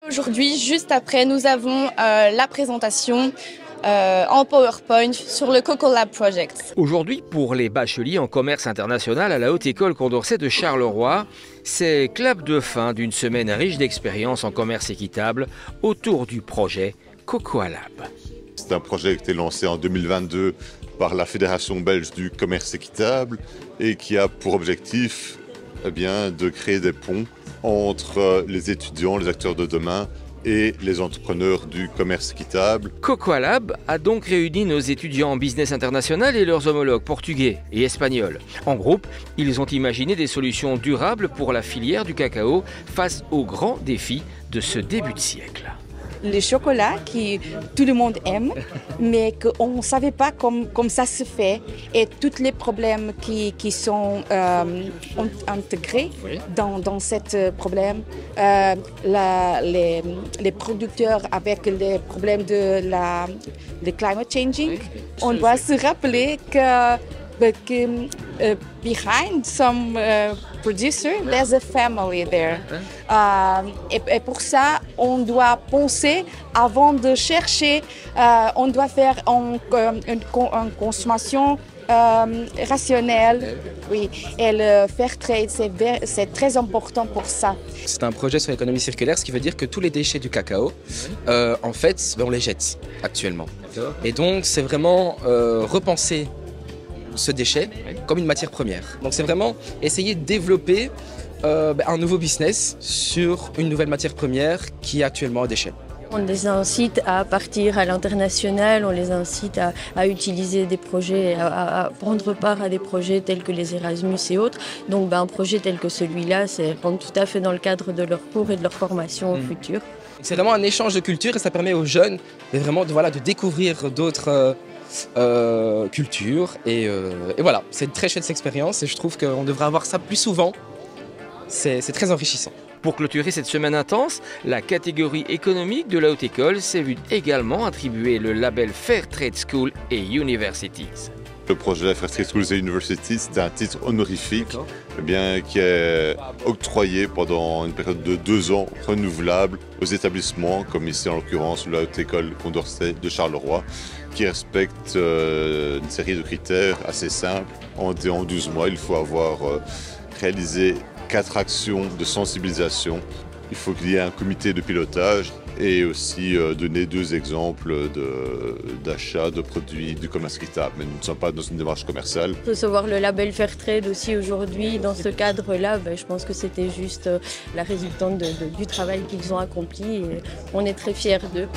Aujourd'hui, juste après, nous avons la présentation en PowerPoint sur le Coco Lab Project. Aujourd'hui, pour les bacheliers en commerce international à la Haute École Condorcet de Charleroi, c'est clap de fin d'une semaine riche d'expériences en commerce équitable autour du projet Cocoa Lab. C'est un projet qui a été lancé en 2022 par la Fédération belge du commerce équitable et qui a pour objectif de créer des ponts entre les étudiants, les acteurs de demain et les entrepreneurs du commerce équitable. Cocoa Lab a donc réuni nos étudiants en business international et leurs homologues portugais et espagnols. En groupe, ils ont imaginé des solutions durables pour la filière du cacao face aux grands défis de ce début de siècle. Le chocolat que tout le monde aime, mais qu'on ne savait pas comme ça se fait, et tous les problèmes qui sont intégrés dans ce problème. Les producteurs avec les problèmes de climate changing, on doit se rappeler que behind some producer, there's a family there. Et pour ça, on doit penser avant de chercher, on doit faire une consommation rationnelle. Oui, et le fair trade, c'est très important pour ça. C'est un projet sur l'économie circulaire, ce qui veut dire que tous les déchets du cacao, en fait, on les jette actuellement. Et donc, c'est vraiment repenser ce déchet comme une matière première. Donc c'est vraiment essayer de développer un nouveau business sur une nouvelle matière première qui est actuellement un déchet. On les incite à partir à l'international, on les incite à utiliser des projets, à prendre part à des projets tels que les Erasmus et autres. Donc un projet tel que celui-là, c'est tout à fait dans le cadre de leur cours et de leur formation future. C'est vraiment un échange de culture et ça permet aux jeunes de découvrir d'autres culture et voilà, c'est une très chouette expérience et je trouve qu'on devrait avoir ça plus souvent, c'est très enrichissant. Pour clôturer cette semaine intense, la catégorie économique de la Haute École s'est vue également attribuer le label Fair Trade School et Universities. Le projet Fair Trade Schools et Universities, c'est un titre honorifique qui est octroyé pendant une période de 2 ans renouvelable aux établissements, comme ici en l'occurrence la Haute École Condorcet de Charleroi, qui respecte une série de critères assez simples. En 12 mois, il faut avoir réalisé 4 actions de sensibilisation. Il faut qu'il y ait un comité de pilotage et aussi donner 2 exemples d'achat de produits du commerce équitable. Mais nous ne sommes pas dans une démarche commerciale. Recevoir le label Fairtrade aussi aujourd'hui dans ce cadre-là, je pense que c'était juste la résultante du travail qu'ils ont accompli et on est très fiers d'eux.